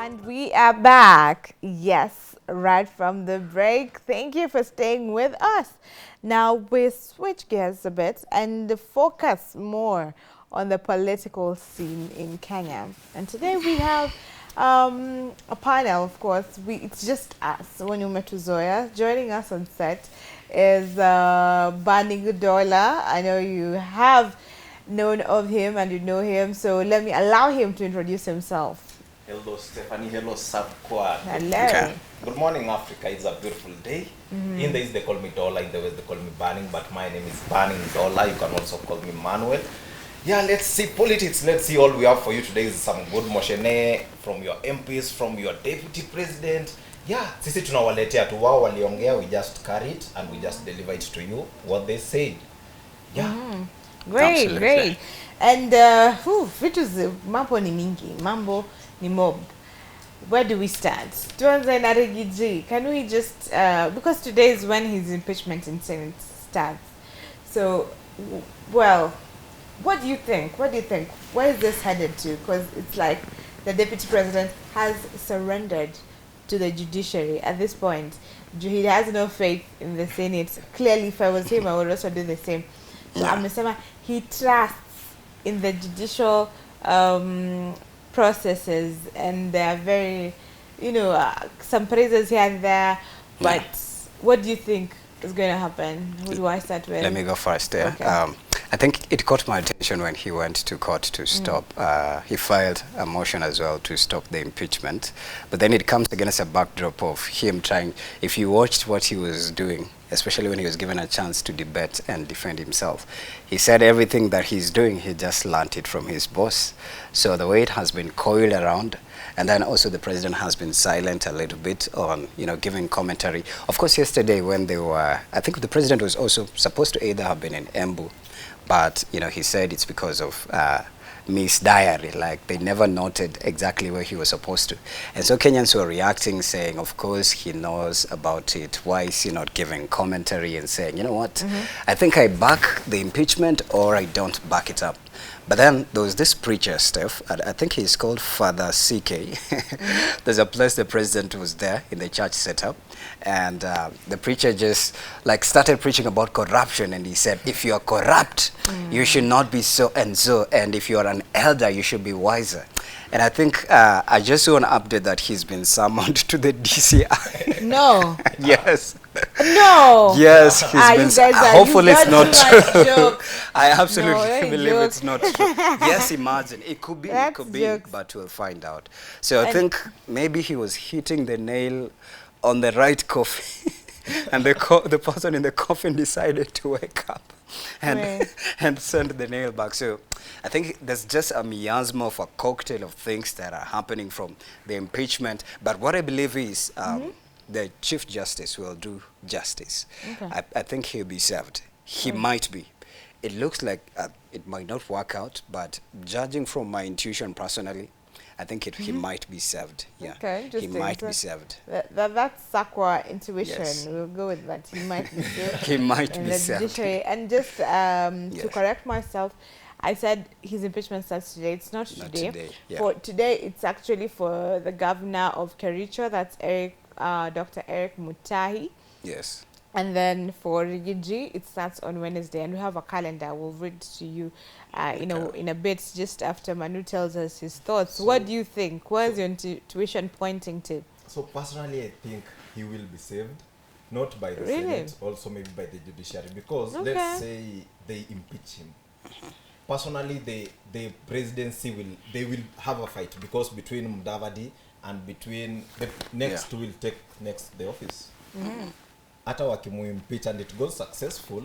And we are back. Yes, right from the break. Thank you for staying with us. Now we switch gears a bit and focus more on the political scene in Kenya. And today we have a panel, of course. It's just us, Wanyume Tuzoya. Joining us on set is Bani Godola. I know you have known of him and you know him, so let me allow him to introduce himself. Hello, Stephanie. Hello, Subquad. Hello. Okay. Good morning, Africa. It's a beautiful day. In the East, they call me Dola. In the West, they call me Banning. But my name is Banning Dola. You can also call me Manuel. Yeah, let's see politics. Let's see. All we have for you today is some good moshene from your MPs, from your deputy president. Yeah, sisi tunawaletea tu wao waliongea. We just carry it and we just deliver it to you what they said. Yeah. Great, Absolutely. great. And which is mambo ni mingi, mambo ni mob. Where do we start? Tuanze na Rigiji. Can we just because today is when his impeachment in Senate starts. So, well, what do you think? What do you think? Where is this headed to? Because it's like the deputy president has surrendered to the judiciary at this point. He has no faith in the Senate. Clearly, if I was him, I would also do the same. So Amesema he trusts in the judicial processes, and they are very, some praises here and there. But what do you think is going to happen? Who do I start with? Let me go first there. Okay. I think it caught my attention when he went to court to stop. He filed a motion as well to stop the impeachment. But then it comes against a backdrop of him trying, if you watched what he was doing, especially when he was given a chance to debate and defend himself, he said everything that he's doing, he just learnt it from his boss. So the way it has been coiled around, and then also the president has been silent a little bit on, giving commentary. Of course, yesterday when they were, I think the president was also supposed to either have been in Embu, but, he said it's because of misdiary, like they never noted exactly where he was supposed to. And so Kenyans were reacting, saying, of course, he knows about it. Why is he not giving commentary and saying, you know what, I think I back the impeachment or I don't back it up. But then there was this preacher, Steph, I think he's called Father CK. There's a place the president was there in the church setup, and the preacher just started preaching about corruption, and he said, if you are corrupt, you should not be so and so, and if you are an elder, you should be wiser. And I think I just saw an update that he's been summoned to the DCI. No. Yes. No. Yes, he's been. Hopefully it's not true. I absolutely believe it's not true. Yes, imagine. It could be, but we'll find out. So I think maybe he was hitting the nail on the right coffin, and the person in the coffin decided to wake up and send the nail back. So I think there's just a miasma of a cocktail of things that are happening from the impeachment. But what I believe is the Chief Justice will do justice. Okay. I think he'll be served. He might be. It looks like it might not work out, but judging from my intuition personally, I think he might be served. Yeah, okay, he might be served. That's Sakwa intuition. Yes. We'll go with that. He might be served. He might be served. And just to correct myself, I said his impeachment starts today. It's not today. Yeah. For today, it's actually for the governor of Kericho. That's Dr. Eric Mutahi. Yes. And then for Rigiji, it starts on Wednesday, and we have a calendar. We'll read to you, in a bit, just after Manu tells us his thoughts. So what do you think? Where's your intuition pointing to? So personally, I think he will be saved, not by the Senate, also maybe by the judiciary, because let's say they impeach him. Personally, the presidency will have a fight, because between Mudavadi and between the next who will take the office. After wakimu impeach and it goes successful,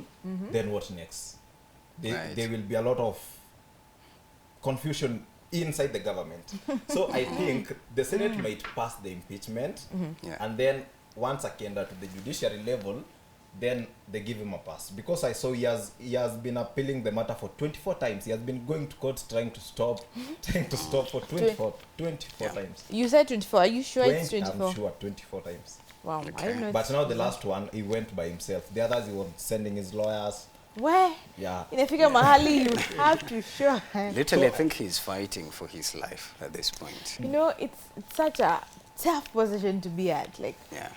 then what next? There will be a lot of confusion inside the government. So I think the Senate might pass the impeachment, and then once Akenda to the judiciary level, then they give him a pass. Because I saw he has been appealing the matter for 24 times. He has been going to court trying to stop for 24 times. You said 24. Are you sure it's 24? I'm sure 24 times. Wow, I don't know. But now the last one, he went by himself. The others, he was sending his lawyers. Where? Yeah. Inafika mahali, you have to show. Literally, I think he's fighting for his life at this point. You know, it's such a tough position to be at. Like, Yeah.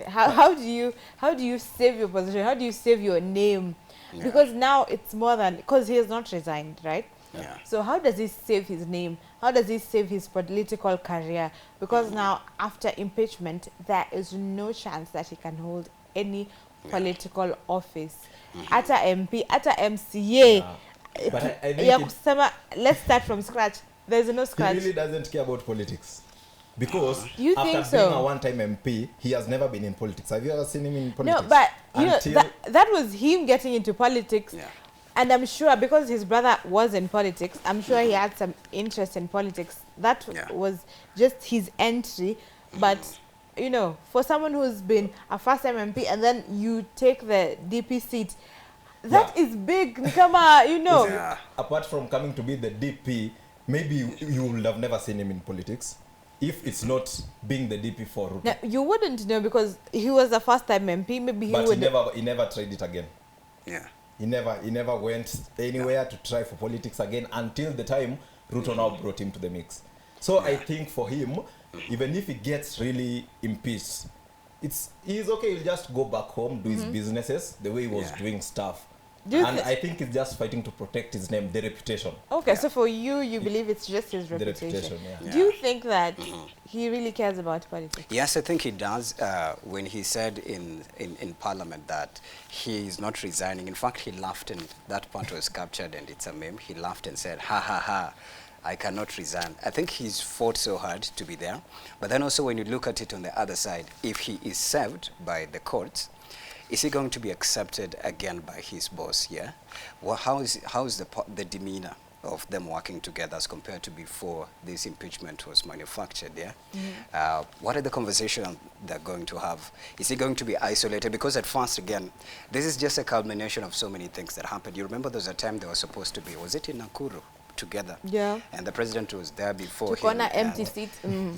how do you save your position? How do you save your name? Yeah. Because now it's more than, because he has not resigned, right? Yeah. So how does he save his name? How does he save his political career? Because now after impeachment, there is no chance that he can hold any political office. Ata MP, ata MCA. Yeah. But I think Let's start from scratch. There's no scratch. he really doesn't care about politics. Because You after think being so? a one-time MP, he has never been in politics. Have you ever seen him in politics? No, but you know, Until that was him getting into politics. Yeah. And I'm sure because his brother was in politics, I'm sure he had some interest in politics. That was just his entry. But, you know, for someone who's been a first-time MP and then you take the DP seat, that is big. Nikama, you know. Yeah. Apart from coming to be the DP, maybe you would have never seen him in politics if it's not being the DP for Ruto. Now, you wouldn't know because he was a first-time MP. Maybe he But would. he never tried it again. Yeah. He never went anywhere to try for politics again until the time Ruto now brought him to the mix. So I think for him, even if he gets really impeached, he's okay. He'll just go back home, do his businesses the way he was doing stuff. And I think he's just fighting to protect his name, the reputation. Okay, so for you believe it's just his reputation. The reputation, yeah. Do you think that he really cares about politics? Yes, I think he does. When he said in Parliament that he is not resigning, in fact, he laughed, and that part was captured, and it's a meme. He laughed and said, ha, ha, ha, I cannot resign. I think he's fought so hard to be there. But then also when you look at it on the other side, if he is served by the courts, is he going to be accepted again by his boss? Yeah. Well, how is the demeanor of them working together as compared to before this impeachment was manufactured? Yeah. What are the conversations they're going to have? Is he going to be isolated? Because at first, again, this is just a culmination of so many things that happened. You remember there was a time they were supposed to be, was it in Nakuru? Together. Yeah. And the president was there before him. To empty seat.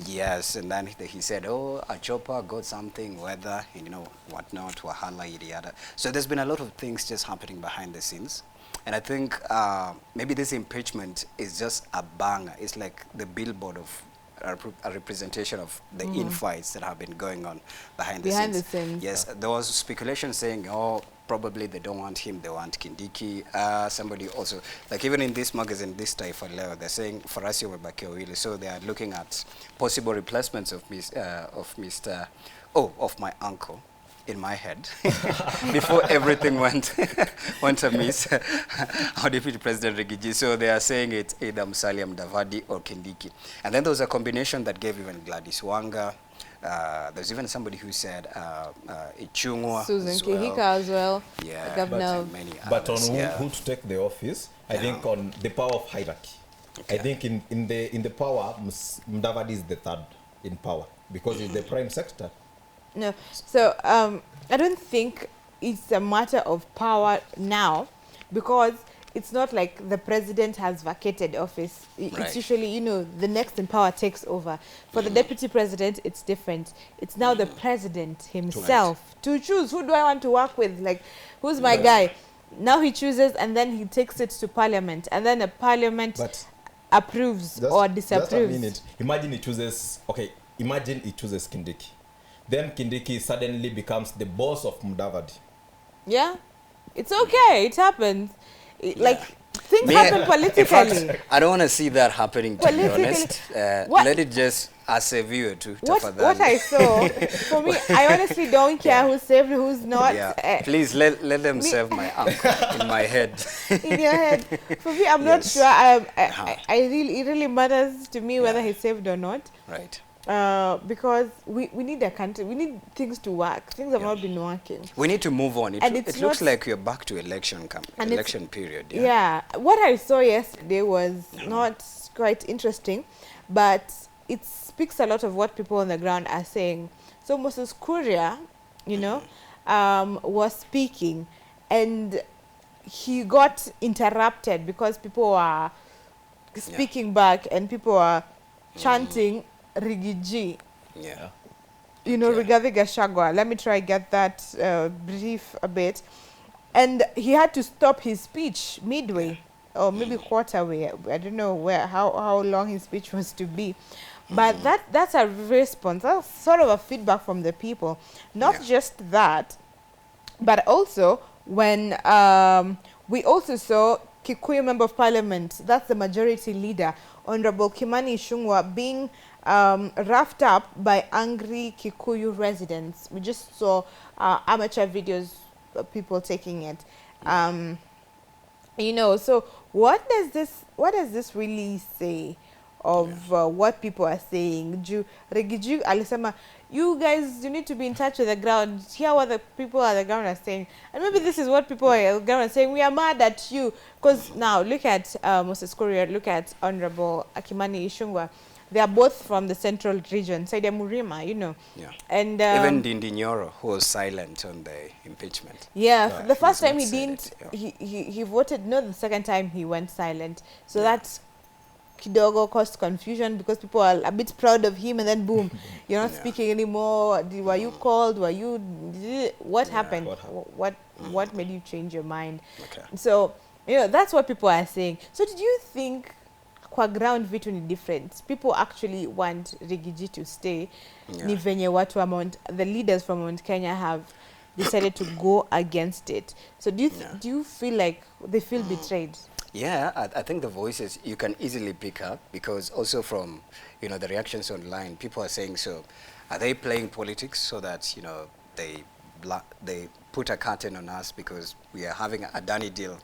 Yes, and then he said, oh, a chopper got something, weather, you know, whatnot, wahala, yada. So there's been a lot of things just happening behind the scenes. And I think maybe this impeachment is just a banger. It's like the billboard of a representation of the infights that have been going on behind the scenes. Yes, there was speculation saying, oh, probably they don't want him, they want Kindiki. Somebody also, like even in this magazine, this Taifa Leo, they're saying Farasio Webakio. So they are looking at possible replacements of of my uncle in my head before everything went amiss. Our Deputy President Rigiji. So they are saying it's either Musalia Mudavadi or Kindiki. And then there was a combination that gave even Gladys Wanga. There's even somebody who said Ichung'wa, Susan Kihika as well. Yeah, Governor. But on who to take the office, I think on the power of hierarchy. Okay. I think in the power, Mudavadi is the third in power because he's the prime secretary. No, so I don't think it's a matter of power now because it's not like the president has vacated office. It's usually, you know, the next in power takes over. For the deputy president, it's different. It's now the president himself to choose who do I want to work with, like who's my guy. Now he chooses and then he takes it to parliament and then a parliament approves or disapproves. Just a minute. Imagine he chooses Kindiki. Then Kindiki suddenly becomes the boss of Mudavadi. Yeah, it's okay. It happens. Like things happen politically. In fact, I don't want to see that happening. To be honest, let it just as a viewer to. What I saw, for me, I honestly don't care who's saved, who's not. Yeah. Please let them serve my uncle in my head. In your head. For me, I'm not sure. It really matters to me whether he's saved or not. Right. Because we need a country, we need things to work. Things have not been working. We need to move on. It looks like we're back to election period. Yeah. What I saw yesterday was not quite interesting, but it speaks a lot of what people on the ground are saying. So Moses Kuria, you know, was speaking and he got interrupted because people were speaking back and people were chanting Rigiji. Yeah. You know, Rigathi Gachagua. Let me try get that brief a bit. and he had to stop his speech midway or maybe quarter way. I don't know how long his speech was to be, but that's a response. That's sort of a feedback from the people. Not just that, but also when we also saw Kikuyu Member of Parliament, that's the majority leader, Honorable Kimani Ichung'wah, being roughed up by angry Kikuyu residents. We just saw amateur videos of people taking it. You know, so what does this really say of what people are saying? Regiju alisema, you guys, you need to be in touch with the ground. Hear what the people at the ground are saying. And maybe this is what people at the ground are saying. We are mad at you. Because now, look at Moses Korea, look at Honorable Kimani Ichung'wah. They are both from the central region, Saida Murima, you know. Yeah. And even Ndindi Nyoro, who was silent on the impeachment. Yeah, the first time he didn't, he voted no, the second time he went silent. So that's kidogo caused confusion because people are a bit proud of him, and then boom, you're not speaking anymore. Were you called? Were you? What happened? What made you change your mind? Okay. So, you know, that's what people are saying. So did you think kwa ground vitu ni different? People actually want Rigiji to stay. Ni venye watu wa the leaders from Mount Kenya have decided to go against it. So do you feel like they feel betrayed? Yeah, I think the voices you can easily pick up, because also from, you know, the reactions online, people are saying, so are they playing politics so that, you know, they put a curtain on us because we are having a Danny deal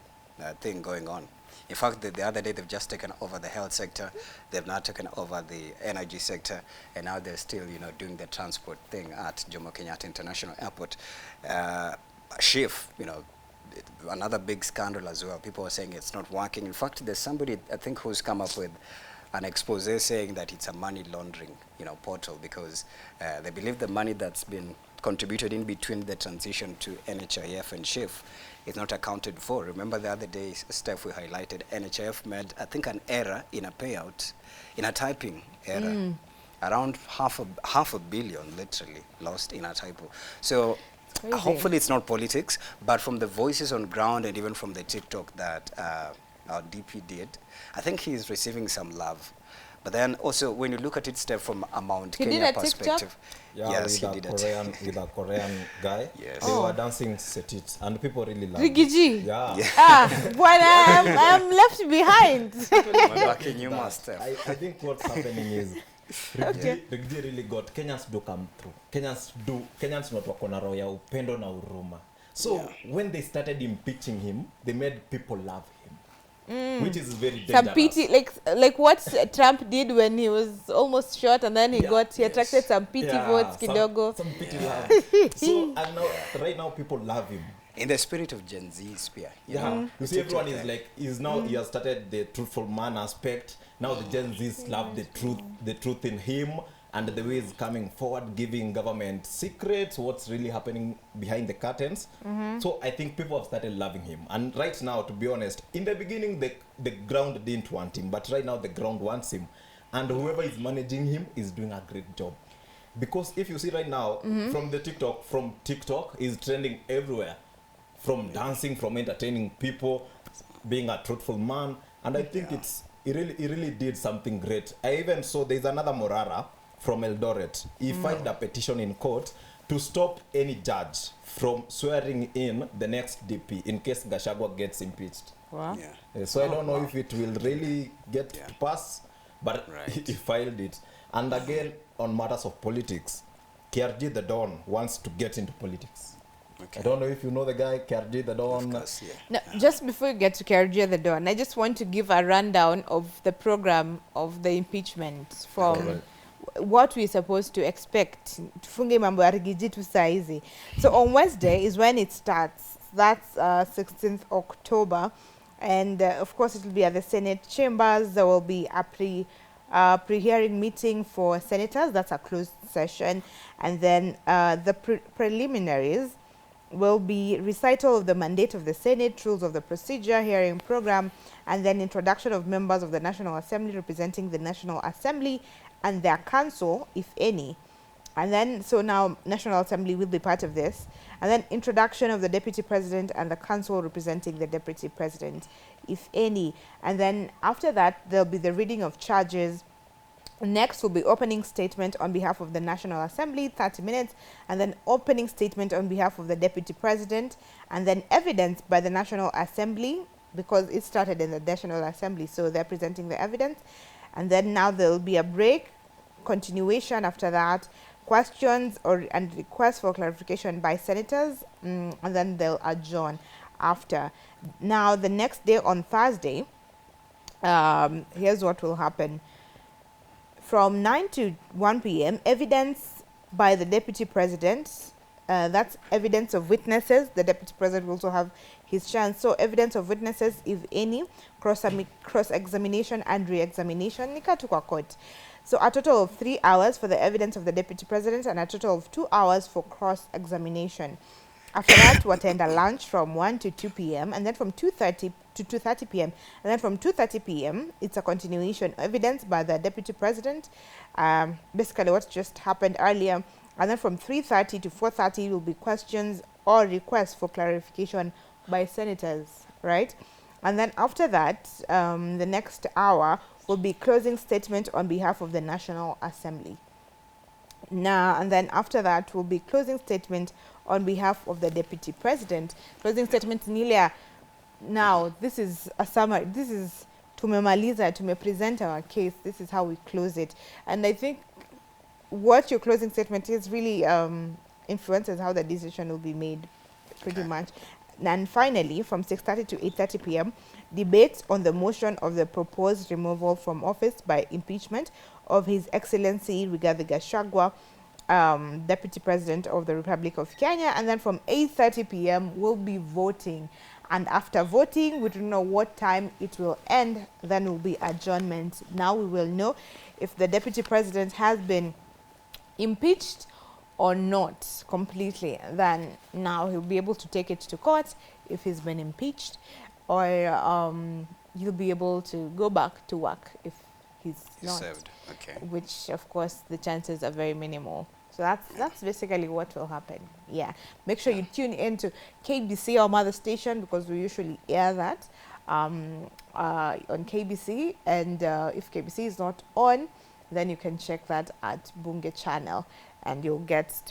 thing going on. In fact, the other day they've just taken over the health sector, they've now taken over the energy sector, and now they're still, you know, doing the transport thing at Jomo Kenyatta International Airport. SHIF, you know, another big scandal as well. People are saying it's not working. In fact, there's somebody, I think, who's come up with an expose saying that it's a money laundering, you know, portal, because they believe the money that's been contributed in between the transition to NHIF and SHIF is not accounted for. Remember the other day, Steph, we highlighted NHIF made, I think, an error in a payout, in a typing error. Around half a billion literally lost in a typo. So hopefully it's not politics, but from the voices on ground and even from the TikTok that our DP did, I think he's receiving some love. But then also, when you look at it, Steph, from a Mount Kenya perspective, yes, he did it. With a Korean guy, yes. They were dancing setit, and people really loved Rigiji. it. Yeah. When I'm left behind. I think what's happening is Rigiji really got Kenyans do come through. Kenyans not wako na roho ya upendo na huruma. So when they started impeaching him, they made people love him. Which is very dangerous. Some pity, like what Trump did when he was almost shot, and then he attracted some pity votes, kidogo. Some pity love. So and now, right now, people love him. In the spirit of Gen Z spear. You see, everyone is like, he has started the truthful man aspect. Now the Gen Zs love the truth in him, and the way he's coming forward, giving government secrets, what's really happening behind the curtains. So I think people have started loving him. And right now, to be honest, in the beginning, the ground didn't want him, but right now the ground wants him. And whoever is managing him is doing a great job. Because if you see right now, from TikTok is trending everywhere. From dancing, from entertaining people, being a truthful man. And I think he really did something great. I even saw there's another Morara from Eldoret. He filed a petition in court to stop any judge from swearing in the next DP in case Gachagua gets impeached. Wow. So I don't know if it will really get to pass, but he filed it. And again, on matters of politics, KRG the Don wants to get into politics. Okay. I don't know if you know the guy, KRG the Don. Of course, No, just before you get to KRG the Don, I just want to give a rundown of the program of the impeachment from what we're supposed to expect. Tufunge mambo ya Rigiji tu saizi. So on Wednesday is when it starts. That's 16th October. And of course it will be at the Senate chambers. There will be a pre-hearing meeting for senators. That's a closed session. And then the preliminaries will be recital of the mandate of the Senate, rules of the procedure, hearing program, and then introduction of members of the National Assembly representing the National Assembly and their council, if any. And then, so now National Assembly will be part of this. And then introduction of the Deputy President and the council representing the Deputy President, if any. And then after that, there'll be the reading of charges. Next will be opening statement on behalf of the National Assembly, 30 minutes, and then opening statement on behalf of the Deputy President, and then evidence by the National Assembly, because it started in the National Assembly, so they're presenting the evidence. And then now there'll be a break, continuation after that, questions and requests for clarification by senators, and then they'll adjourn after. Now the next day on Thursday, here's what will happen. From 9 to 1 p.m., evidence by the Deputy President, that's evidence of witnesses. The Deputy President will also have his chance. So evidence of witnesses, if any, cross-examination and re-examination, nikatu kwa court. So a total of 3 hours for the evidence of the Deputy President and a total of 2 hours for cross-examination. After that, we'll attend a lunch from 1 to 2 p.m. and then from 2:30 to 2:30 p.m. And then from 2:30 p.m., it's a continuation evidence by the Deputy President, basically what just happened earlier. And then from 3:30 to 4:30 will be questions or requests for clarification by senators, right? And then after that, the next hour will be closing statement on behalf of the National Assembly. Now, and then after that will be closing statement on behalf of the Deputy President. Closing statement nilia. Now, this is a summary. This is tumemaliza, tumepresent our case. This is how we close it. And I think what your closing statement is really influences how the decision will be made, pretty much. And finally, from 6:30 to 8:30 p.m., debates on the motion of the proposed removal from office by impeachment of His Excellency Rigathi Gachagua, Deputy President of the Republic of Kenya. And then from 8:30 p.m. we'll be voting. And after voting, we don't know what time it will end. Then will be adjournment. Now we will know if the Deputy President has been impeached or not completely. Then now he'll be able to take it to court if he's been impeached, or he'll be able to go back to work if he's not. Served. Okay. Which, of course, the chances are very minimal. So that's basically what will happen. Yeah. Make sure you tune in to KBC, our mother station, because we usually air that on KBC. And if KBC is not on, then you can check that at Bunge channel, and you'll get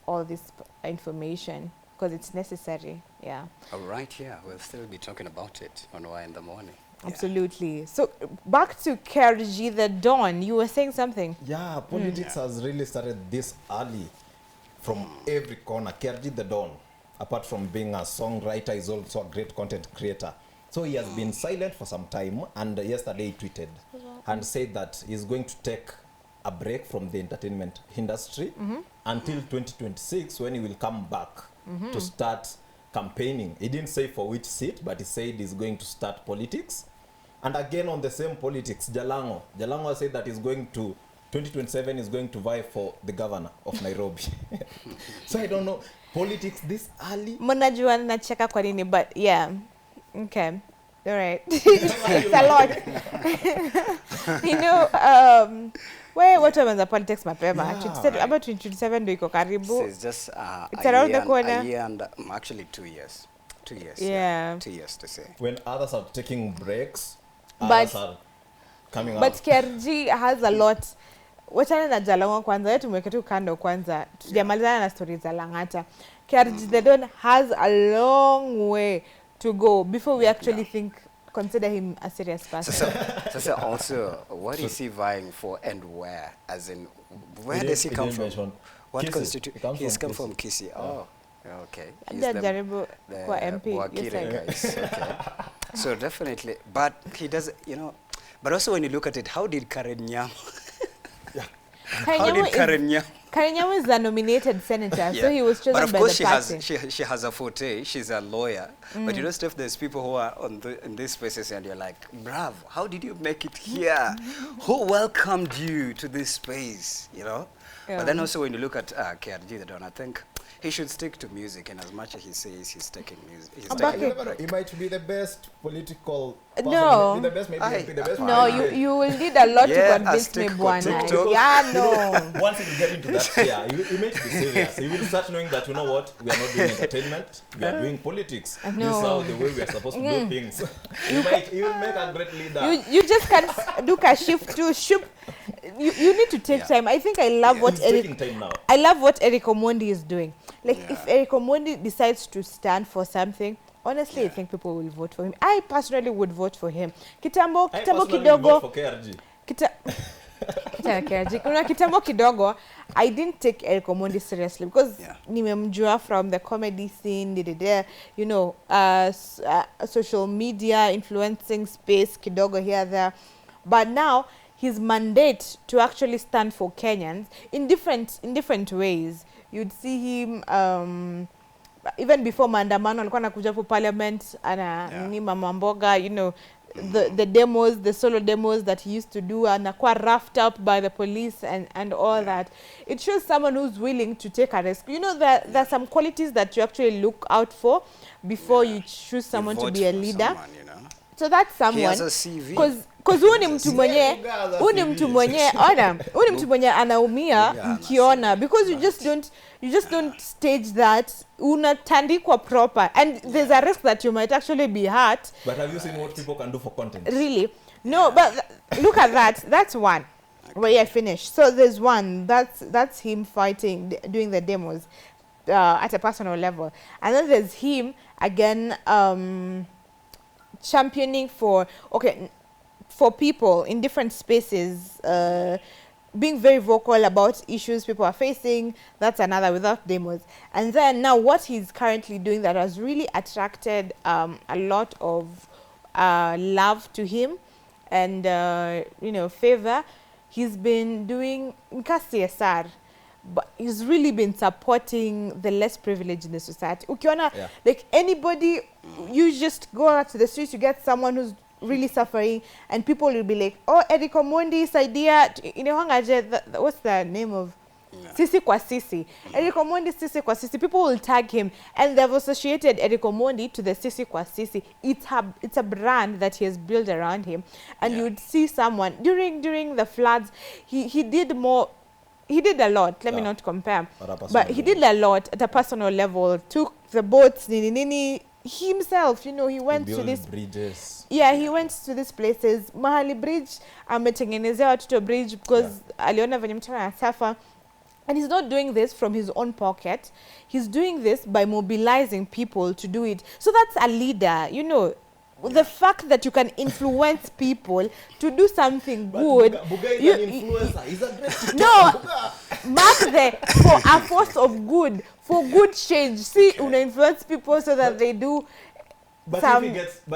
all this information because it's necessary. Yeah. All right. Yeah, we'll still be talking about it on Y in the morning. Absolutely. So back to KRG the Dawn. You were saying something. Yeah, politics has really started this early from every corner. KRG the Dawn, apart from being a songwriter, is also a great content creator. So he has been silent for some time, and yesterday he tweeted and said that he's going to take a break from the entertainment industry until 2026, when he will come back to start campaigning. He didn't say for which seat, but he said he's going to start politics. And again, on the same politics, Jalango said that he's going to 2027 is going to vie for the governor of Nairobi. So I don't know, politics this early. Mnajua nacheka kwa nini, but yeah. Okay. All right. It's a lot. You know, where what was the politics mapema? About 27 ndio iko karibu. It's just it's around the corner. A year and actually 2 years. 2 years. Yeah. 2 years to say. When others are taking breaks, but others are coming up. But KRG has a lot. Wachana na Jalango kwanza, yetu mweke tu kando kwanza. Tujamalizana na stories za Langata. KRG the Don has a long way to go before we actually consider him a serious person. So also, what is he vying for and where? As in, where does he come from? What constitute? He's come from Kisii. Oh, okay. He's the MP. Wakire guys. Okay. So definitely, but he does, you know. But also, when you look at it, how did Karen Nyamu? Karen Nyamu is a nominated senator, so he was chosen by the party. But of course, she has a forte. She's a lawyer. But you know, Steph, there's people who are in these spaces, and you're like, bravo, how did you make it here? Who welcomed you to this space? You know. Yeah. But then also, when you look at KRG, I think he should stick to music, and as much as he says he's taking music, he's But taking a He break. might be the best political person. No. Maybe the best, maybe he'll be the best. No, you will need a lot Yeah, to convince me, stick Bwana. TikTok. Yeah, no. Once you get into that sphere, you may be serious. You will start knowing that, you know what, we are not doing entertainment, we are doing politics. This is how the way we are supposed to do things. You will make a great leader. You just can't do a shift to shoot. You need to take time. I think I love what He's taking time now. I love what Eric Omondi is doing. Like Yeah. if Eric Omondi decides to stand for something, honestly, I Yeah. think people will vote for him. I personally would vote for him. Kitambo I personally kidogo. vote for KRG. Kuna kitambo kidogo, I didn't take Eric Omondi seriously because Yeah. nimemjua from the comedy scene, you know, social media influencing space kidogo here there. But now his mandate to actually stand for Kenyans in different ways. You'd see him even before maandamano alikuwa anakuja for parliament nini mama mboga, you know, the demos, the solo demos that he used to do, anakuwa roughed up by the police and all that. It shows someone who's willing to take a risk. You know, there are some qualities that you actually look out for before you choose someone to be a leader. Someone, you know? So that's He someone, has a CV. because huyu ni mtu mwenye anaumia mkiona, because you just don't stage that, unatandikwa proper, and there's a risk that you might actually be hurt. But have you seen what people can do for content? Really? No, but look at that. That's one. Well, yeah, finished. So there's one. That's him fighting, doing the demos at a personal level. And then there's him again championing for people in different spaces, being very vocal about issues people are facing. That's another, without demos. And then now what he's currently doing that has really attracted a lot of love to him and you know, favor. He's been doing CSR, but he's really been supporting the less privileged in the society. Ukiona, like anybody, you just go out to the streets, you get someone who's really suffering, and people will be like, oh, Eric Omondi's idea, you know, what's the name of Sisi kwa Sisi? Eric Omondi Sisi kwa Sisi. People will tag him, and they've associated Eric Omondi to the Sisi kwa Sisi. It's a brand that he has built around him, and you'd see someone during the floods. He did more. He did a lot. Let me not compare, but he did a lot at a personal level. Took the boats, nini himself. You know, he went to this bridges. Yeah, he went to these places. Mahali Bridge, ametengenezea watoto bridge because aliona venye mtu anasafa. And he's not doing this from his own pocket. He's doing this by mobilizing people to do it. So that's a leader, you know. The fact that you can influence people to do something good. Buga is an influencer. He's a great No, mark for a force of good, for good change. See, una influence people so that they do. But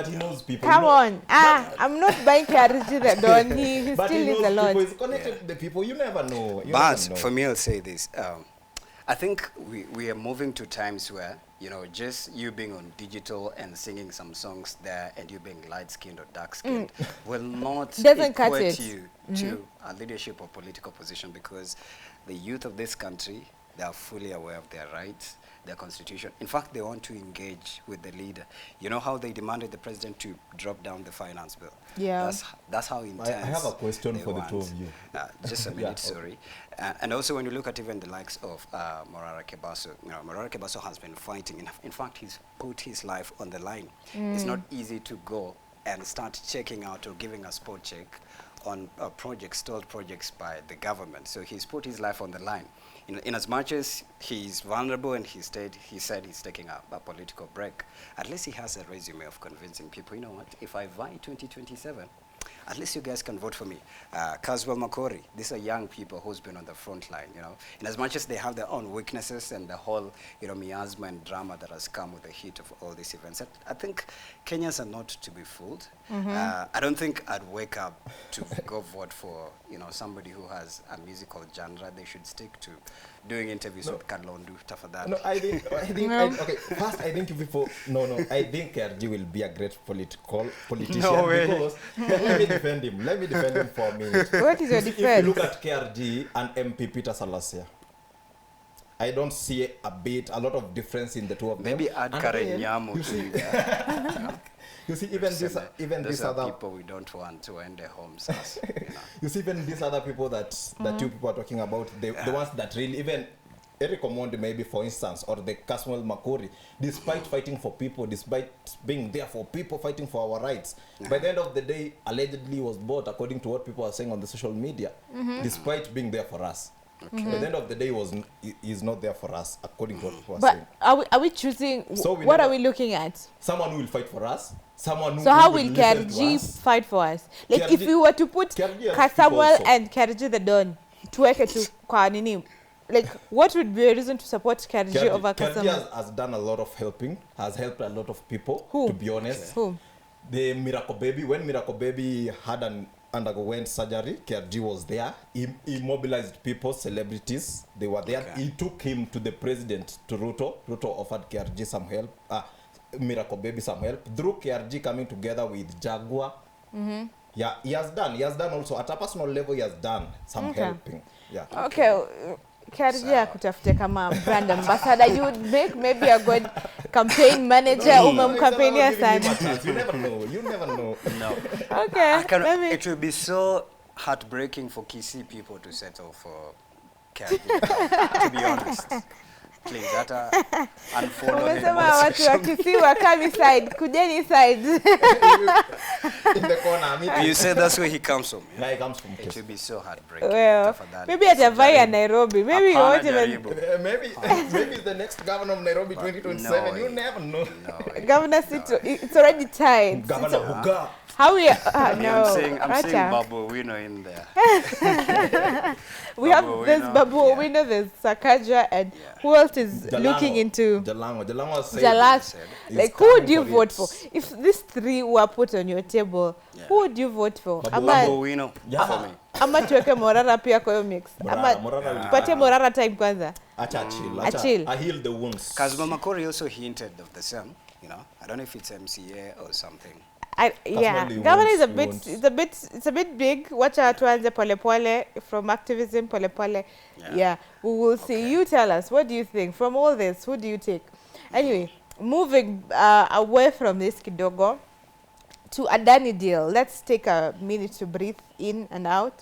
he knows people. Come on. I'm not buying KRG that don. He But still he is knows a lot. people. He's connected to the people. You never know. But for me, I'll say this. I think we are moving to times where, you know, just you being on digital and singing some songs there and you being light-skinned or dark-skinned will not Doesn't cut equate it. you to a leadership or political position, because the youth of this country, they are fully aware of their rights, their constitution. In fact, they want to engage with the leader. You know how they demanded the president to drop down the finance bill? Yeah. That's how intense. I have a question they for want. the two of you. Just a minute, sorry. And also when you look at even the likes of Morara Kebaso, you know, Morara Kebaso has been fighting. In fact, he's put his life on the line. It's not easy to go and start checking out or giving a spot check on projects, stalled projects by the government. So he's put his life on the line. In as much as he's vulnerable and he said he's taking a political break, at least he has a resume of convincing people, you know what, if I vie 2027, at least you guys can vote for me. Caswell Makori, these are young people who's been on the front line, you know. In as much as they have their own weaknesses and the whole, you know, miasma and drama that has come with the heat of all these events, I think Kenyans are not to be fooled. I don't think I'd wake up to go vote for, you know, somebody who has a musical genre. They should stick to doing interviews with Kalondu, tafadhali. No, I think okay, first I think I think KRG will be a great politician. No way. Because let me defend him for a minute. What is your If defense? you look at KRG and MP Peter Salasya, I don't see a lot of difference in the two of them. Maybe add And Karen then, Nyamu you see, to you see, even those these are other people we don't want to end their homes as, you know. you see, even these other people that you people are talking about, the ones that really, even Eric Omondi maybe, for instance, or the Kasmuel Makori, despite fighting for people, despite being there for people, fighting for our rights, by the end of the day, allegedly was bought, according to what people are saying on the social media, despite being there for us. By the end of the day, he's not there for us, according to what people are saying. But are we choosing, So what are we looking at? Someone who will fight for us, someone who So how will will listen to Kerji us. fight for us? Like Kerji- if we were to put Kerji has people Samuel also. and Kerji the Don, tuweke tu kwa nini, like what would be a reason to support Kerji over Kerji Samuel? has done a lot of helping, has helped a lot of people, Who? to be honest. Who? The Miracle Baby, when Miracle Baby underwent surgery, Kerji was there. He mobilized people, celebrities, they were there. Okay. He took him to the president, to Ruto. Ruto offered Kerji some help, Miracle Baby some help. Through Kerji coming together with Jaguar. Yeah, he has done also, at a personal level, he has done some helping. Yeah. Okay, Kerji akutafute kama brand ambassador, you would make maybe a good campaign manager, umemkampenia sana. You never know. No. Okay, It will be so heartbreaking for Kisii people to settle for Kerji, to be honest. Please, unfollow him umesema on watu social wa Kisii wakami side, kujeni side. In the corner, media. You say that's where he comes from. Yeah, he comes from It Kisii. will be so heartbreaking. Well, Tafadhali. maybe atavai ya Nairobi. Maybe you Hapana won't even. jaribu. Maybe the next governor of Nairobi 2027. No You way. never know. No way. Governor seat, it's already tied. Governor Buga. How we? I'm No, seeing Racha. Babu Wino in there. We have Babu this Owino, Babu yeah. Owino, there's Sakaja, and who else is looking into Jalango said. Jalas? he's Like, who would coming you for vote it. for? If these three were put on your table, Yeah. who would you vote for? Babu Ama Wino Yeah. for me. ama tuweke Morara pia kwa hiyo mix. Ama Morara will- tupatie Morara time kwanza. Acha chill. Achill. I heal the wounds. Because Mama Kori also hinted of the same, you know. I don't know if it's MCA or something. Yeah, what he governor is a wants, he bit, it's a bit big. Wacha tuanze pole pole from activism pole pole. Yeah, we will see. Okay. You tell us, what do you think from all this? Who do you take? Anyway, moving away from this kidogo to Adani deal. Let's take a minute to breathe in and out.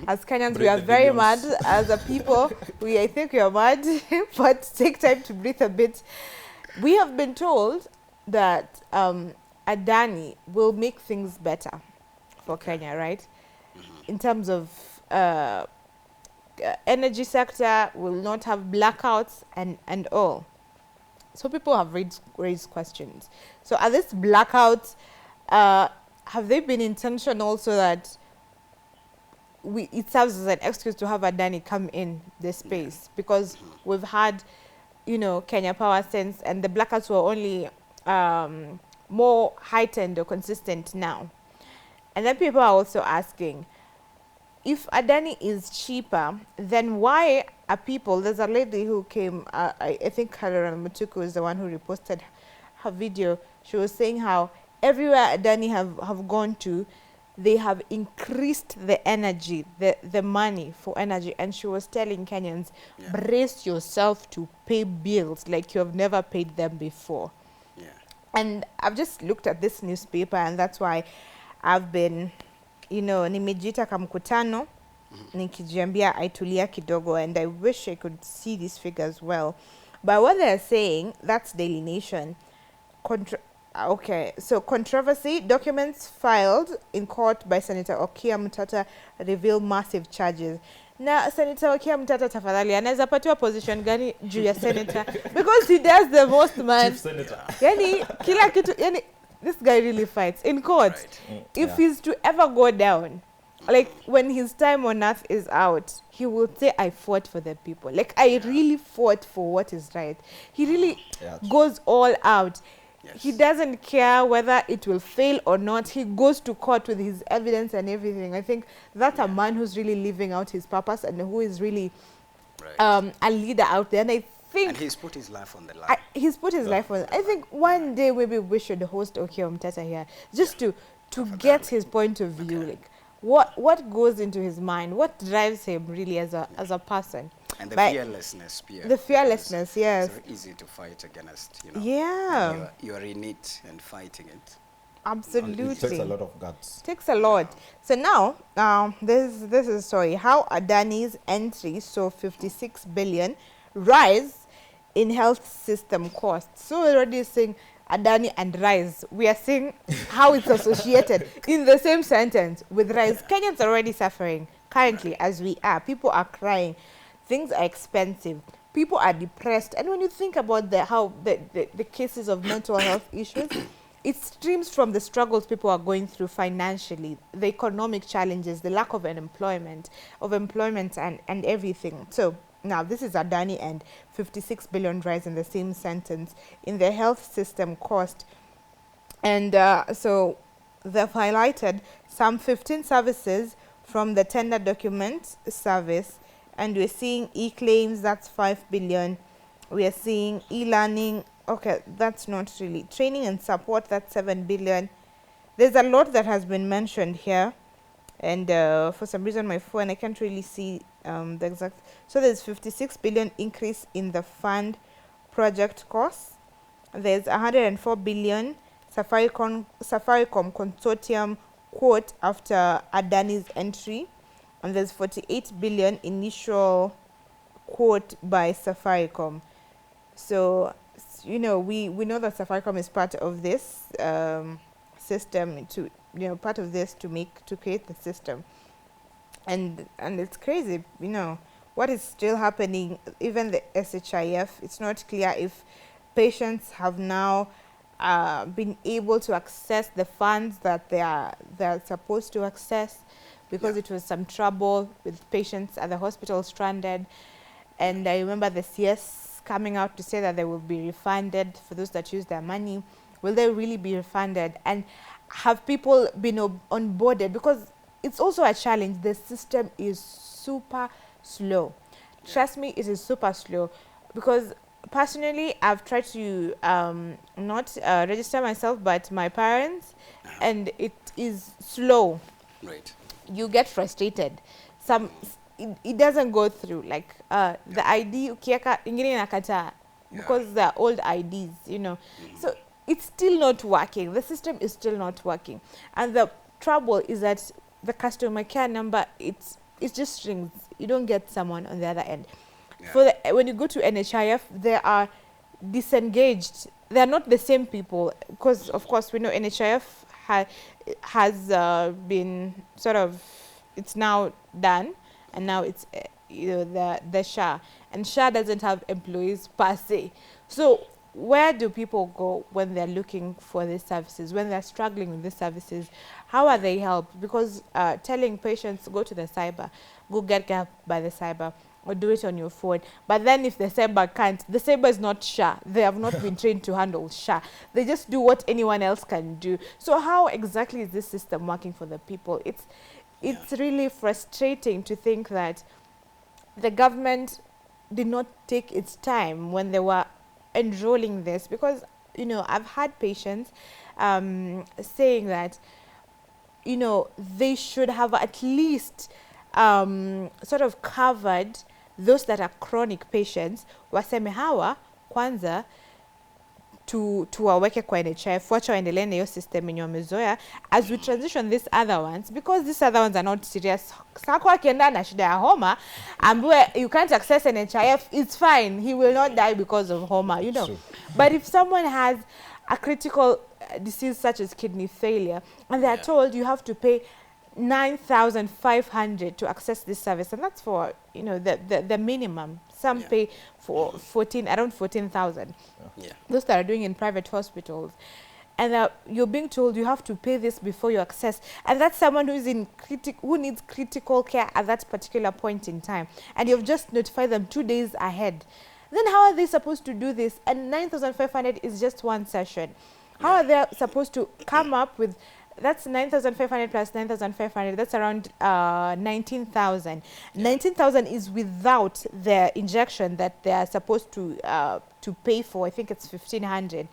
As Kenyans, we Breathe are the very billions. mad. As a people, I think we are mad, but take time to breathe a bit. We have been told that Adani will make things better for Kenya, right? In terms of energy sector, will not have blackouts and all. So people have raised questions. So are these blackouts, have they been intentional so that it serves as an excuse to have Adani come in this space? Because we've had, you know, Kenya Power since, and the blackouts were only more heightened or consistent now. And then people are also asking, if Adani is cheaper, then why are people, there's a lady who came, I think Karen Mutuku is the one who reposted her video. She was saying how everywhere Adani have gone to, they have increased the energy, the money for energy. And she was telling Kenyans, brace yourself to pay bills like you have never paid them before. Yeah. And I've just looked at this newspaper, and that's why I've been, you know, nimejita kamkutano, nikijiambia aitulia kidogo, and I wish I could see these figures well. But what they're saying, that's Daily Nation. Okay, so controversy, documents filed in court by Senator Okia Mutata reveal massive charges. Na Senator Okia Mutata tafadhali anaweza patiwa position gani juu ya senator? Because he does the most, man. Chief Senator. Yani, kila kitu, yani, this guy really fights in court. Right. If he's to ever go down, like when his time on earth is out, he will say, I fought for the people. Like, I really fought for what is right. He really goes all out. Yes. He doesn't care whether it will fail or not. He goes to court with his evidence and everything. I think that's a man who's really living out his purpose and who is really a leader out there. And I think... And he's put his life on the line. He's put his life on it. I think one day maybe we should host Okia Mtata here just to get his point of view. Like, what goes into his mind? What drives him really as a person? And the But fearlessness, Pierre. the fearlessness, yes. It's very easy to fight against, you know. Yeah. You're in it and fighting it. Absolutely. It takes a lot of guts. Takes a lot. So now, this is a story. How Adani's entry saw 56 billion rise in health system costs. So we're already saying Adani and rise. We are seeing how it's associated in the same sentence with rise. Kenyans are already suffering currently as we are. People are crying. Things are expensive. People are depressed. And when you think about how the cases of mental health issues, it streams from the struggles people are going through financially, the economic challenges, the lack of employment and everything. So now this is Adani and 56 billion rise in the same sentence in the health system cost. And so they've highlighted some 15 services from the tender document service. And we're seeing e-claims, that's 5 billion. We are seeing e-learning. Okay, that's not really. Training and support, that's 7 billion. There's a lot that has been mentioned here. And for some reason, my phone, I can't really see the exact. So there's 56 billion increase in the fund project costs. There's 104 billion Safaricom consortium quote after Adani's entry. And there's 48 billion initial quote by Safaricom. So, you know, we know that Safaricom is part of this system part of this to create the system. And it's crazy, you know, what is still happening. Even the SHIF, it's not clear if patients have now been able to access the funds that they're supposed to access, because it was some trouble with patients at the hospital stranded. And I remember the CS coming out to say that they will be refunded for those that use their money. Will they really be refunded? And have people been onboarded? Because it's also a challenge. The system is super slow. Trust me, it is super slow. Because personally, I've tried to not register myself, but my parents, and it is slow. Right. You get frustrated. It doesn't go through, like the ID ukieka ingine inakataa because they're old IDs, you know. So it's still not working. The system is still not working, and the trouble is that the customer care number, it just rings. You don't get someone on the other end. When you go to NHIF, they are disengaged. They are not the same people, because of course we know NHIF has been sort of, it's now done. And now it's the SHA, and SHA doesn't have employees per se. So where do people go when they're looking for these services, when they're struggling with these services? How are they helped? Because telling patients, go to the cyber, go get help by the cyber, or do it on your phone. But then if the cyber can't, the cyber is not SHA. They have not been trained to handle SHA. They just do what anyone else can do. So how exactly is this system working for the people? It's really frustrating to think that the government did not take its time when they were enrolling this, because, you know, I've had patients saying that, you know, they should have at least sort of covered those that are chronic patients. Waseme hawa kwanza tuwaweke kwa NHIF, wacha waendelee na hiyo system yenye wamezoea, as we transition these other ones, because these other ones are not serious. Sako akienda na shida ya homa, ambiwe you can't access NHIF, it's fine, he will not die because of homa, you know. But if someone has a critical disease such as kidney failure, and they are told you have to pay 9,500 to access this service, and that's for, you know, the minimum. Some pay for around 14,000. Those that are doing in private hospitals, and you're being told you have to pay this before you access, and that's someone who is who needs critical care at that particular point in time, and you've just notified them 2 days ahead. Then how are they supposed to do this? And 9,500 is just one session. How are they supposed to come up with? That's 9,500 plus 9,500. That's around 19,000. 19,000 is without the injection that they are supposed to pay for. I think it's 1,500.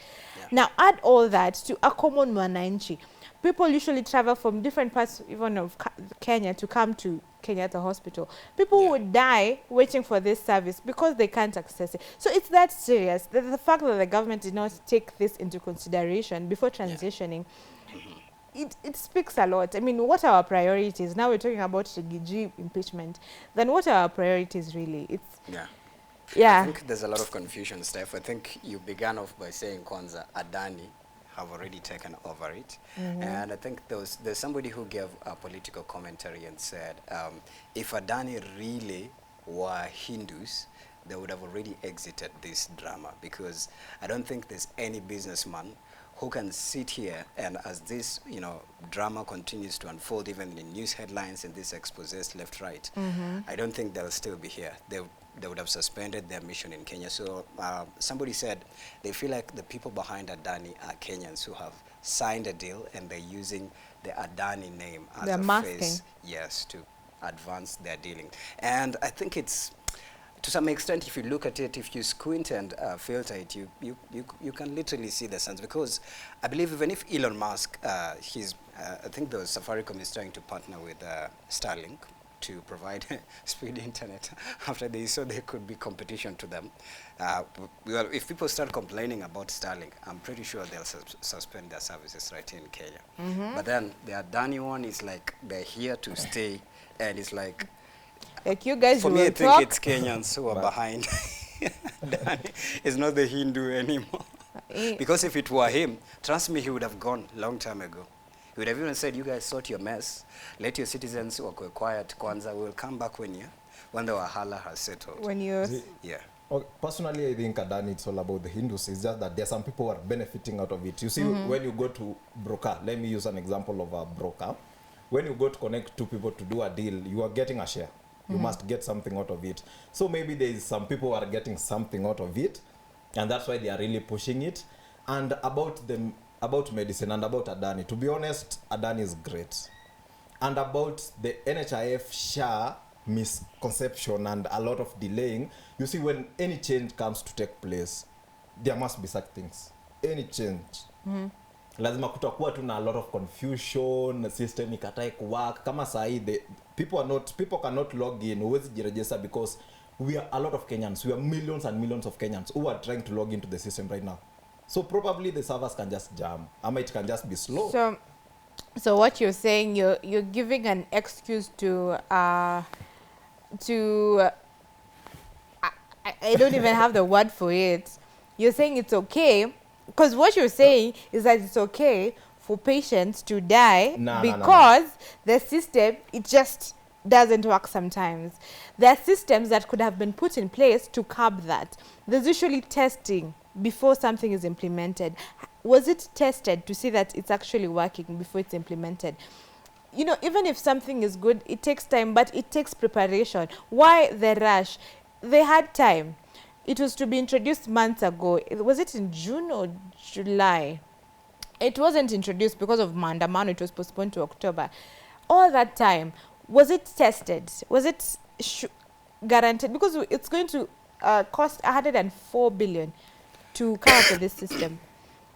Now add all that to a common mwananchi. People usually travel from different parts even of Kenya to come to Kenyatta Hospital. People would die waiting for this service because they can't access it. So it's that serious. The fact that the government did not take this into consideration before transitioning, it speaks a lot. I mean, what are our priorities? Now we're talking about Rigiji impeachment. Then what are our priorities really? I think there's a lot of confusion, Steph. I think you began off by saying Kwanza, Adani have already taken over it. And I think there's somebody who gave a political commentary and said, if Adani really were Hindus, they would have already exited this drama, because I don't think there's any businessman who can sit here and as this, drama continues to unfold, even in news headlines and this exposés left, right, I don't think they'll still be here. They would have suspended their mission in Kenya. So somebody said they feel like the people behind Adani are Kenyans who have signed a deal and they're using the Adani name as a face, to advance their dealing. And I think it's, to some extent, if you look at it, if you squint and filter it, you can literally see the sense. Because I believe even if Elon Musk, I think the Safaricom is trying to partner with Starlink to provide speed internet after they saw there could be competition to them. Well, if people start complaining about Starlink, I'm pretty sure they'll suspend their services right here in Kenya. But then the Adani one is like, they're here to stay, and it's like you guys, for me, I think it's Kenyans who are behind. It's not the Hindu anymore. Because if it were him, trust me, he would have gone long time ago. He would have even said, you guys sort your mess, let your citizens who are quiet, Kwanza, we'll come back when the Wahala has settled. Personally, I think Adani, it's all about the Hindus. It's just that there are some people who are benefiting out of it. You see, when you go to broker, let me use an example of a broker. When you go to connect two people to do a deal, you are getting a share. You must get something out of it. So maybe there is some people who are getting something out of it, and that's why they are really pushing it. And about medicine and about Adani, to be honest, Adani is great. And about the NHIF SHA misconception and a lot of delaying, you see, when any change comes to take place, there must be such things. Any change. Lazima kutakuwa tu na a lot of confusion, system ikatai kuwork. Kama sahi, people cannot log in, huwezi jirejesa, because we are a lot of Kenyans. We are millions and millions of Kenyans who are trying to log into the system right now. So probably the servers can just jam. It can just be slow. So what you're saying, you're giving an excuse to I don't even have the word for it. You're saying it's okay, because what you're saying is that it's okay for patients to die because the system, it just doesn't work sometimes. There are systems that could have been put in place to curb that. There's usually testing before something is implemented. Was it tested to see that it's actually working before it's implemented? Even if something is good, it takes time, but it takes preparation. Why the rush? They had time. It was to be introduced months ago. Was it in June or July? It wasn't introduced because of maandamano. It was postponed to October. All that time, was it tested? Was it guaranteed? Because it's going to cost 104 billion to come up with this system.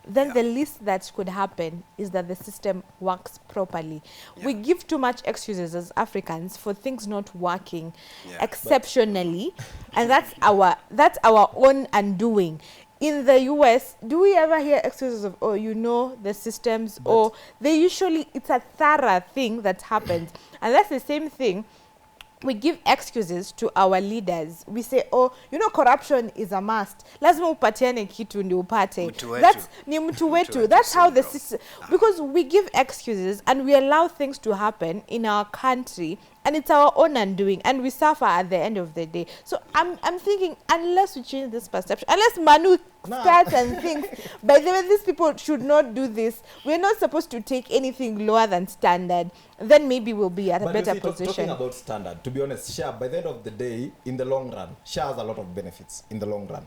Then the least that could happen is that the system works properly. We give too much excuses as Africans for things not working exceptionally, and that's our own undoing. In the US, do we ever hear excuses of, the systems, or it's a thorough thing that happens. And that's the same thing. We give excuses to our leaders. We say, corruption is a must. Lazima upatiane kitu ndio upate. That's ni mtu wetu. That's how the system, because we give excuses and we allow things to happen in our country, and it's our own undoing, and we suffer at the end of the day. So I'm thinking, unless we change this perception, unless Manu starts and thinks, by the way, these people should not do this, we're not supposed to take anything lower than standard, then maybe we'll be at a better position. Talking about standard, to be honest, SHA, by the end of the day, in the long run, SHA has a lot of benefits in the long run.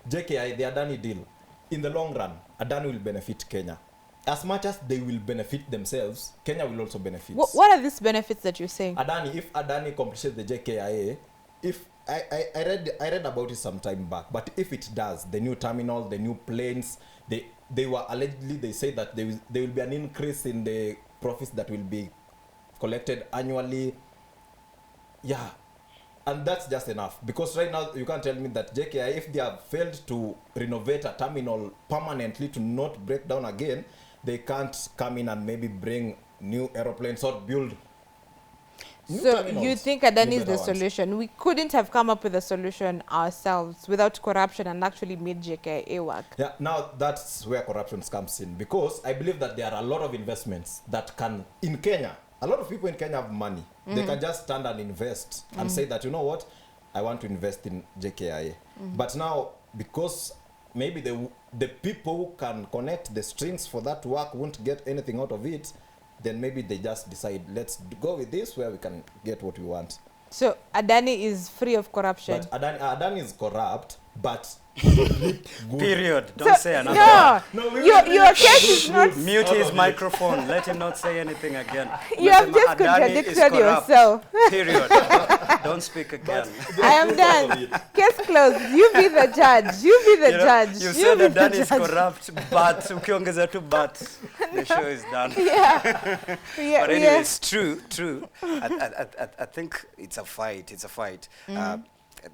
JKI, the Adani deal, in the long run, Adani will benefit Kenya. As much as they will benefit themselves, Kenya will also benefit. What are these benefits that you're saying? If Adani completes the JKIA, if I read about it some time back, but if it does, the new terminal, the new planes, they were allegedly, they say that there will be an increase in the profits that will be collected annually. Yeah, and that's just enough, because right now you can't tell me that JKI, if they have failed to renovate a terminal permanently to not break down again, they can't come in and maybe bring new aeroplanes or build new so terminals. you think Adani New is the better ones. solution? We couldn't have come up with a solution ourselves without corruption and actually made JKIA work. Yeah, now that's where corruption comes in, because I believe that there are a lot of investments that can, in Kenya, a lot of people in Kenya have money. They can just stand and invest and say that, you know what, I want to invest in JKIA. But now, because maybe the people who can connect the strings for that work won't get anything out of it, then maybe they just decide, let's go with this where we can get what we want. So Adani is free of corruption. But Adani is corrupt, but good. Period. Don't say another No, word. your case is not. Mute his microphone. Let him not say anything again. You have Nasema just Adani is contradicted corrupt. yourself. Period. Don't speak again. I am done. Case closed. You be the judge. You be the judge. You said be that the is judge. corrupt, but ukiongeza tu but the show is done. Yeah. But anyway, it's true. I think it's a fight. It's a fight.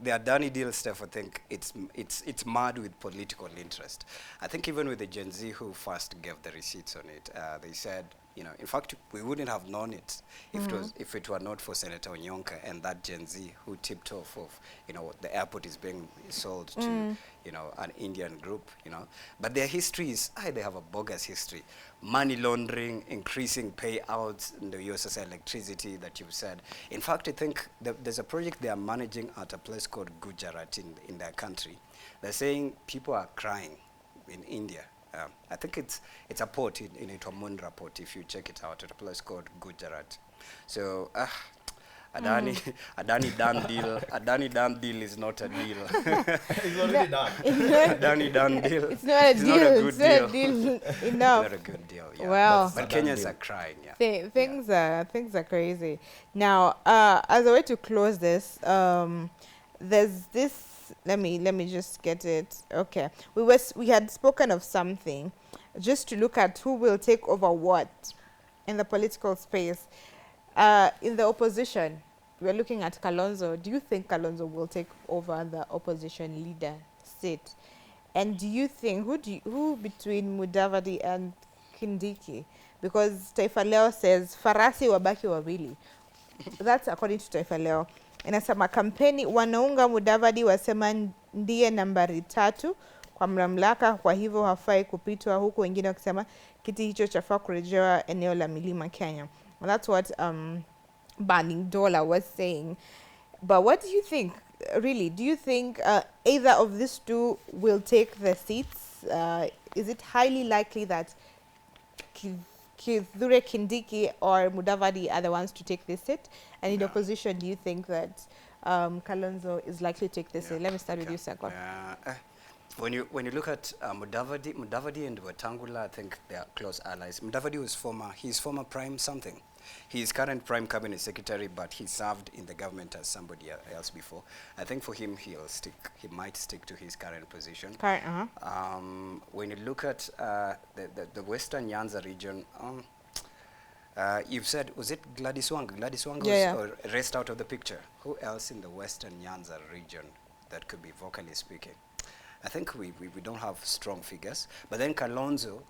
The Adani deal stuff, I think it's mad with political interest. I think even with the Gen Z who first gave the receipts on it, they said, you know, in fact, we wouldn't have known it if it were not for Senator Onyonka and that Gen Z who tipped off of, you know, the airport is being sold to, you know, an Indian group, you know. But their history is, they have a bogus history. Money laundering, increasing payouts in the USSR electricity that you've said. In fact, I think there's a project they are managing at a place called Gujarat in their country. They're saying people are crying in India. I think it's a port in Mundra port, if you check it out, at a place called Gujarat. So Adani done deal is not a deal. It's already done. Adani done deal. It's not a deal. It's not a good deal deal. enough. Not a good deal. Yeah. Well, but Kenyans are crying. Yeah. Things are crazy. Now, as a way to close this, there's this. Let me just get it. Okay, we had spoken of something, just to look at who will take over what in the political space. In the opposition, we're looking at Kalonzo. Do you think Kalonzo will take over the opposition leader seat? And do you think who between Mudavadi and Kindiki? Because Taifa Leo says farasi wabaki wawili. That's according to Taifa Leo. Inasema kampeni wanaunga Mudavadi wasema ndiye nambari 3 kwa mamlaka, kwa hivyo hafai kupitwa, huku wengine wakisema kiti hicho chafaa kurejewa eneo la milima Kenya. Well, that's what Banning Dola was saying. But what do you think? Really, do you think either of these two will take the seats? Is it highly likely that Kithure Kindiki or Mudavadi are the ones to take this seat? And in opposition, do you think that Kalonzo is likely to take this seat? Let me start with you, Sakwa. When you look at Mudavadi and Wetangula, I think they are close allies. Mudavadi was former prime something. He is current prime cabinet secretary, but he served in the government as somebody else before. I think for him, he might stick to his current position. When you look at the Western Nyanza region, you've said, was it Gladys Wanga? Gladys Wanga was erased out of the picture. Who else in the Western Nyanza region that could be vocally speaking? I think we don't have strong figures. But then Kalonzo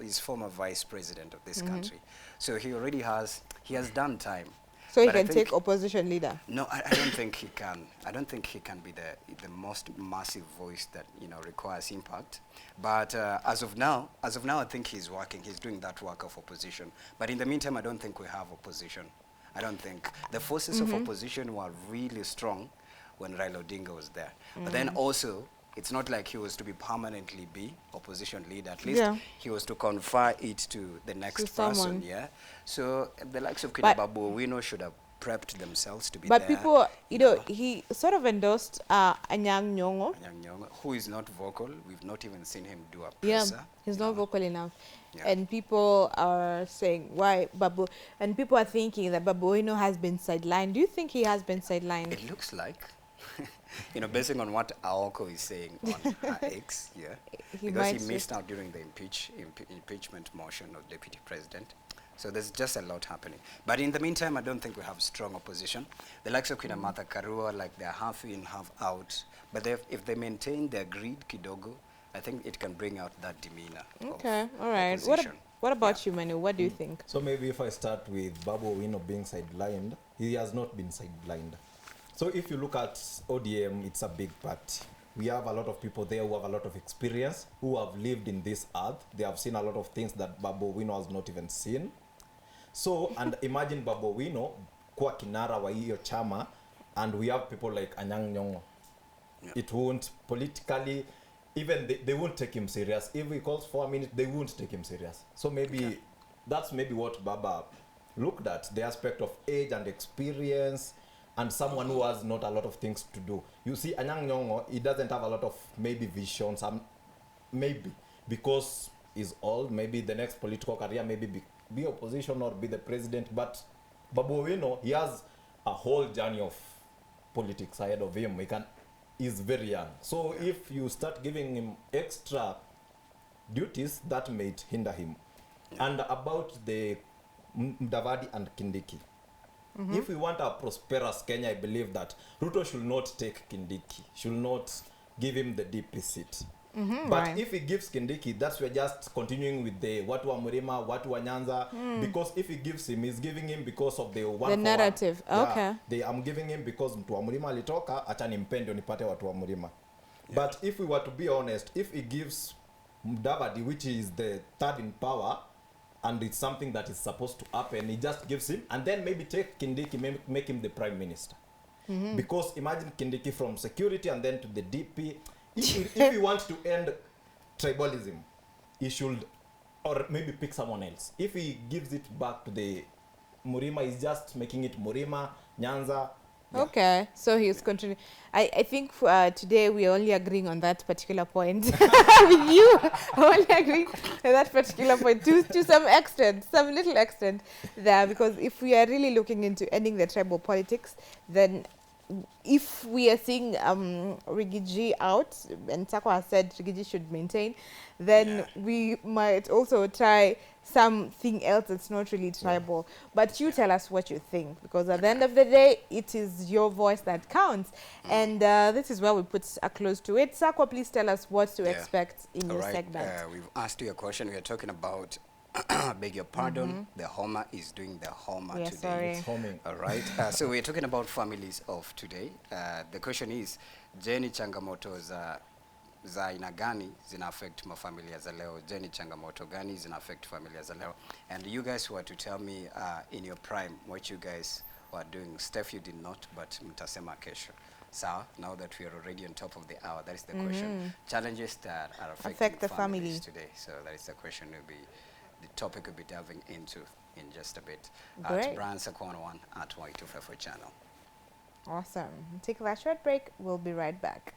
is former vice president of this country. So he has done time. So but he can take opposition leader? No, I don't think he can. I don't think he can be the most massive voice that, you know, requires impact. But as of now, I think he's doing that work of opposition. But in the meantime, I don't think we have opposition. I don't think. The forces of opposition were really strong when Raila Odinga was there. But then also, it's not like he was to be permanently opposition leader. At least he was to confer it to the next person. Yeah. So the likes of Babu Owino should have prepped themselves to be there. But people, you know, he sort of endorsed Anyang' Nyong'o. Who is not vocal. We've not even seen him do a presser. Yeah, he's not vocal enough. Yeah. And people are saying, why Babu? And people are thinking that Babu Owino has been sidelined. Do you think he has been sidelined? It looks like you know, basing on what Aoko is saying on her X, yeah, because he missed out during the impeachment motion of deputy president. So there's just a lot happening. But in the meantime, I don't think we have strong opposition. The likes of Kina Martha Karua, like they're half in, half out. But if they maintain their greed, kidogo, I think it can bring out that demeanor. Okay, all right. Opposition. What about you, Manu? What do you think? So maybe if I start with Babu Owino being sidelined, he has not been sidelined. So if you look at ODM, it's a big party. We have a lot of people there who have a lot of experience, who have lived in this earth. They have seen a lot of things that Babu Owino has not even seen. So, and imagine Babu Owino kuwa kinara wa hiyo chama, and we have people like Anyang' Nyong'o. Yeah. It won't politically, even they won't take him serious. If he calls for a minute, they won't take him serious. So maybe that's maybe what Baba looked at, the aspect of age and experience, and someone who has not a lot of things to do. You see, Anyang' Nyong'o, he doesn't have a lot of maybe visions, maybe because he's old, maybe the next political career, maybe be opposition or be the president. But Babu Owino, he has a whole journey of politics ahead of him. He's very young. So if you start giving him extra duties, that may hinder him. And about the Mudavadi and Kindiki, if we want a prosperous Kenya, I believe that Ruto should not take Kindiki, should not give him the DP seat. But if he gives Kindiki, that's we're just continuing with the watu wa Murima, watu wa Nyanza, because if he gives him, he's giving him because of the one the narrative. Yeah, I'm giving him because mtu wa Murima alitoka, acha nimpende nipate watu wa Murima. But if we were to be honest, if he gives Mudavadi, which is the third in power, and it's something that is supposed to happen, he just gives him, and then maybe take Kindiki, make him the prime minister. Because imagine Kindiki from security and then to the DP. If you want to end tribalism, he should, or maybe pick someone else. If he gives it back to the Murima, he's just making it Murima, Nyanza. Yeah. Okay, so he's continuing. I think today we are only agreeing on that particular point. With you, only agreeing on that particular point to some extent, some little extent there, because if we are really looking into ending the tribal politics, then if we are seeing Rigiji out, and Sako has said Rigiji should maintain, then we might also try something else that's not really tribal. But you tell us what you think, because at the end of the day, it is your voice that counts. And this is where we put a close to it. Sako, please tell us what to expect in your segment. We've asked you a question. We are talking about beg your pardon, the Homer is doing the Homer today. Sorry. It's homing. All right. So we're talking about families of today. The question is, je, ni changamoto za aina gani zina affect mafamilia za leo? Je, ni changamoto gani zina affect familia za leo? And you guys who are to tell me in your prime what you guys were doing. Steph, you did not, but mtasema kesho. So now that we are already on top of the hour, that is the question. Challenges that are affecting the families family today. So that is the question the topic we'll be delving into in just a bit. Great. At Brian Sakwana1 at Y254 channel. Awesome. Take that short break. We'll be right back.